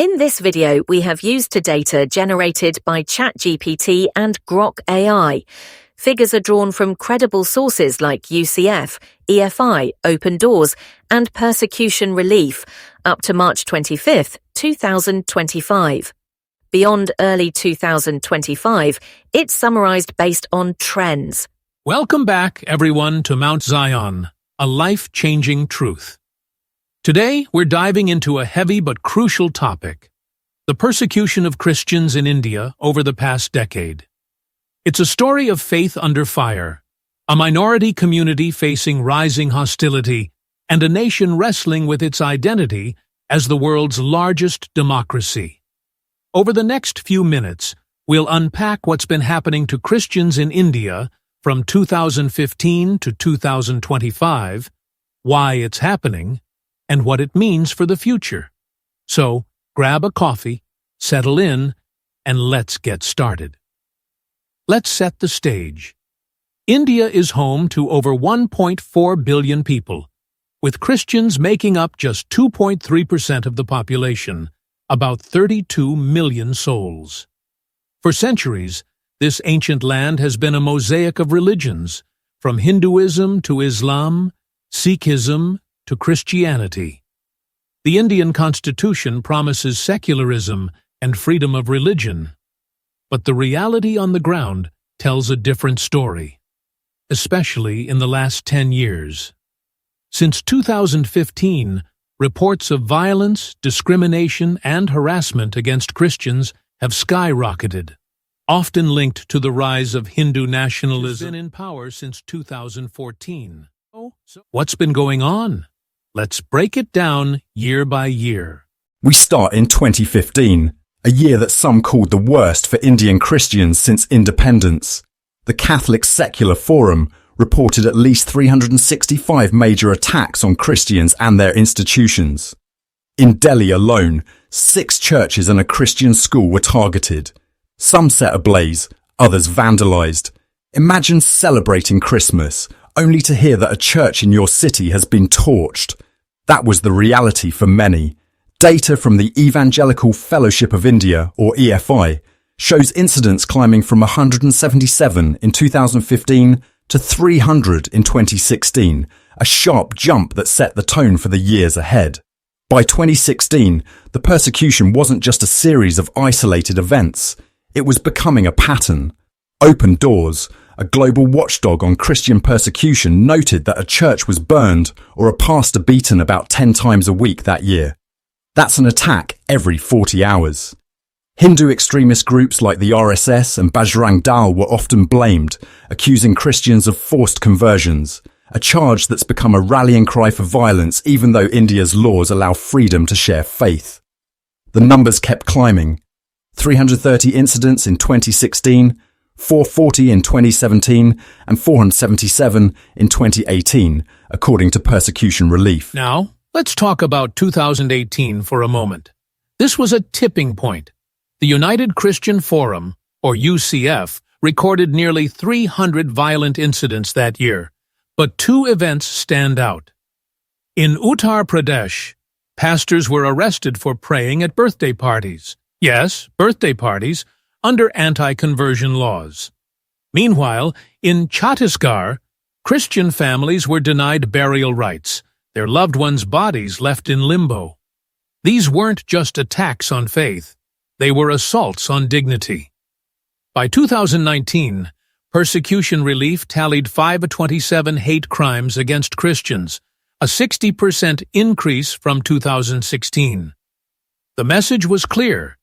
In this video, we have used data generated by ChatGPT and Grok AI. Figures are drawn from credible sources like UCF, EFI, Open Doors, and Persecution Relief, up to March 25, 2025. Beyond early 2025, it's summarized based on trends. Welcome back, everyone, to Mount Zion, a life-changing truth. Today, we're diving into a heavy but crucial topic: the persecution of Christians in India over the past decade. It's a story of faith under fire, a minority community facing rising hostility, and a nation wrestling with its identity as the world's largest democracy. Over the next few minutes, we'll unpack what's been happening to Christians in India from 2015 to 2025, why it's happening, and what it means for the future. So, grab a coffee, settle in, and let's get started. Let's set the stage. India is home to over 1.4 billion people, with Christians making up just 2.3% of the population, about 32 million souls. For centuries, this ancient land has been a mosaic of religions, from Hinduism to Islam, Sikhism to Christianity. The Indian Constitution promises secularism and freedom of religion, but the reality on the ground tells a different story, especially in the last 10 years. Since 2015, reports of violence, discrimination, and harassment against Christians have skyrocketed, often linked to the rise of Hindu nationalism. It's been in power since 2014. What's been going on? Let's break it down year by year. We start in 2015, a year that some called the worst for Indian Christians since independence. The Catholic Secular Forum reported at least 365 major attacks on Christians and their institutions. In Delhi alone, 6 churches and a Christian school were targeted. Some set ablaze, others vandalized. Imagine celebrating Christmas, only to hear that a church in your city has been torched. That was the reality for many. Data from the Evangelical Fellowship of India, or EFI, shows incidents climbing from 177 in 2015 to 300 in 2016, a sharp jump that set the tone for the years ahead. By 2016, the persecution wasn't just a series of isolated events. It was becoming a pattern. Open Doors, a global watchdog on Christian persecution, noted that a church was burned or a pastor beaten about 10 times a week that year. That's an attack every 40 hours. Hindu extremist groups like the RSS and Bajrang Dal were often blamed, accusing Christians of forced conversions, a charge that's become a rallying cry for violence even though India's laws allow freedom to share faith. The numbers kept climbing. 330 incidents in 2016, 440 in 2017, and 477 in 2018, according to Persecution Relief. Now, let's talk about 2018 for a moment. This was a tipping point. The United Christian Forum, or UCF, recorded nearly 300 violent incidents that year, but 2 events stand out. In Uttar Pradesh, pastors were arrested for praying at birthday parties. Yes, birthday parties, under anti-conversion laws. Meanwhile, in Chhattisgarh, Christian families were denied burial rights, their loved ones' bodies left in limbo. These weren't just attacks on faith, they were assaults on dignity. By 2019, Persecution Relief tallied 527 hate crimes against Christians, a 60% increase from 2016. The message was clear: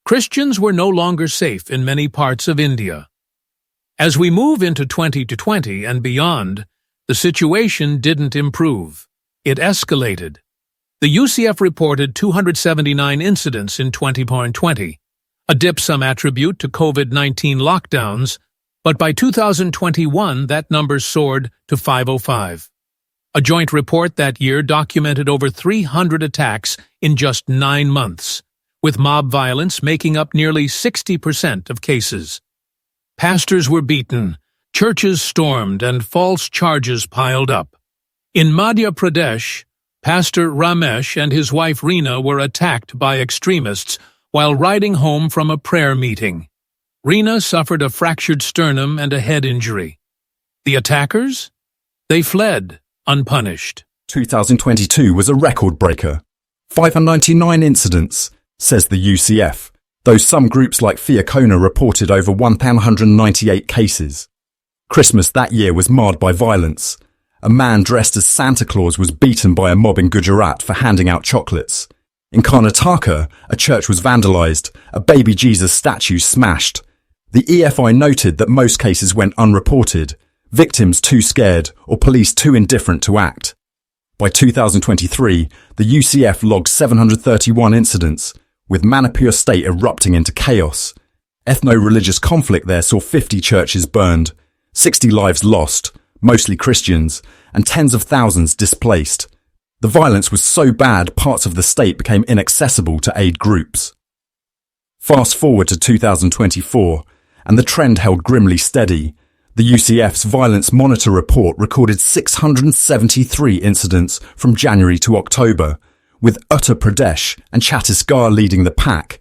Christians were no longer safe in many parts of India. As we move into 2020 and beyond, the situation didn't improve. It escalated. The UCF reported 279 incidents in 2020, a dip some attribute to COVID-19 lockdowns, but by 2021 that number soared to 505. A joint report that year documented over 300 attacks in just 9 months, with mob violence making up nearly 60% of cases. Pastors were beaten, churches stormed, and false charges piled up. In Madhya Pradesh, Pastor Ramesh and his wife Reena were attacked by extremists while riding home from a prayer meeting. Reena suffered a fractured sternum and a head injury. The attackers? They fled, unpunished. 2022 was a record breaker. 599 incidents, says the UCF, though some groups like Fiacona reported over 1,198 cases. Christmas that year was marred by violence. A man dressed as Santa Claus was beaten by a mob in Gujarat for handing out chocolates. In Karnataka, a church was vandalized, a baby Jesus statue smashed. The EFI noted that most cases went unreported, victims too scared or police too indifferent to act. By 2023, the UCF logged 731 incidents, with Manipur state erupting into chaos. Ethno-religious conflict there saw 50 churches burned, 60 lives lost, mostly Christians, and tens of thousands displaced. The violence was so bad parts of the state became inaccessible to aid groups. Fast forward to 2024, and the trend held grimly steady. The UCF's Violence Monitor report recorded 673 incidents from January to October, with Uttar Pradesh and Chhattisgarh leading the pack,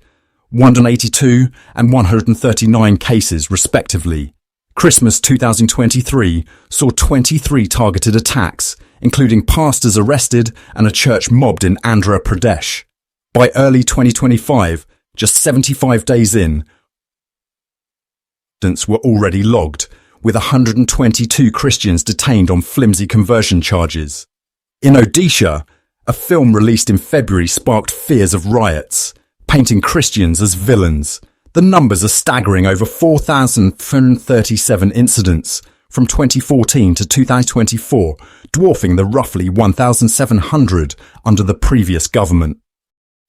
182 and 139 cases respectively. Christmas 2023 saw 23 targeted attacks, including pastors arrested and a church mobbed in Andhra Pradesh. By early 2025, just 75 days in, incidents were already logged, with 122 Christians detained on flimsy conversion charges. In Odisha, a film released in February sparked fears of riots, painting Christians as villains. The numbers are staggering: over 4,437 incidents from 2014 to 2024, dwarfing the roughly 1,700 under the previous government.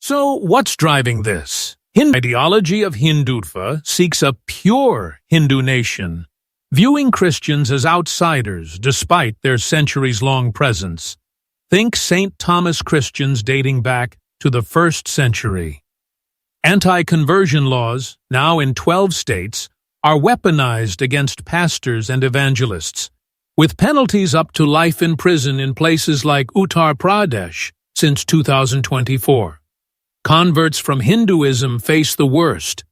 So what's driving this? Hindu ideology of Hindutva seeks a pure Hindu nation, viewing Christians as outsiders despite their centuries-long presence. Think St. Thomas Christians dating back to the 1st century. Anti-conversion laws, now in 12 states, are weaponized against pastors and evangelists, with penalties up to life in prison in places like Uttar Pradesh since 2024. Converts from Hinduism face the worst: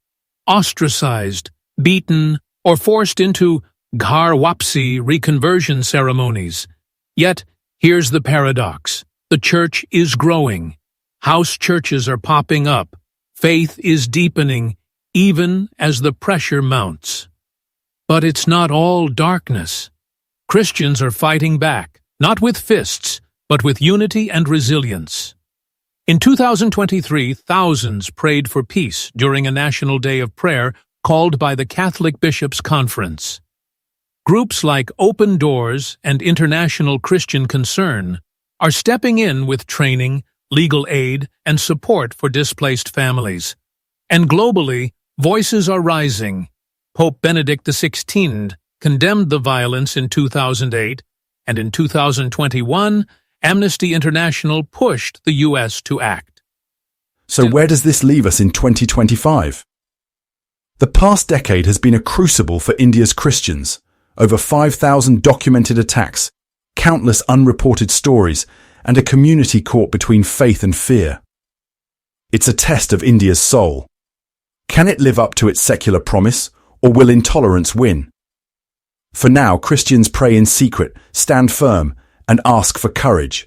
ostracized, beaten, or forced into ghar wapsi reconversion ceremonies. Yet, here's the paradox. The church is growing. House churches are popping up. Faith is deepening, even as the pressure mounts. But it's not all darkness. Christians are fighting back, not with fists, but with unity and resilience. In 2023, thousands prayed for peace during a national day of prayer called by the Catholic Bishops' Conference. Groups like Open Doors and International Christian Concern are stepping in with training, legal aid, and support for displaced families. And globally, voices are rising. Pope Benedict XVI condemned the violence in 2008, and in 2021, Amnesty International pushed the U.S. to act. So where does this leave us in 2025? The past decade has been a crucible for India's Christians. Over 5,000 documented attacks, countless unreported stories, and a community caught between faith and fear. It's a test of India's soul. Can it live up to its secular promise, or will intolerance win? For now, Christians pray in secret, stand firm, and ask for courage.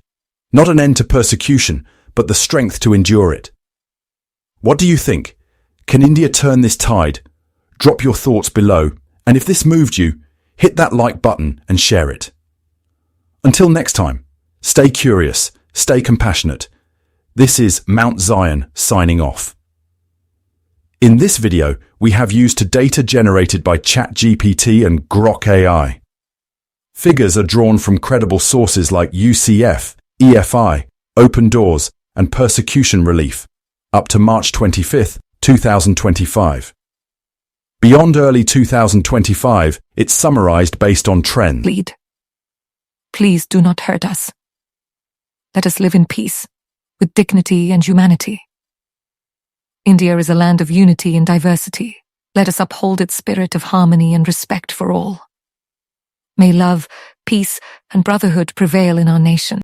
Not an end to persecution, but the strength to endure it. What do you think? Can India turn this tide? Drop your thoughts below, and if this moved you, hit that like button and share it. Until next time, stay curious, stay compassionate. This is Mount Zion signing off. In this video, we have used data generated by ChatGPT and Grok AI. Figures are drawn from credible sources like UCF, EFI, Open Doors, and Persecution Relief, up to March 25, 2025. Beyond early 2025, it's summarized based on trend. Plead. Please do not hurt us. Let us live in peace, with dignity and humanity. India is a land of unity and diversity. Let us uphold its spirit of harmony and respect for all. May love, peace, and brotherhood prevail in our nation.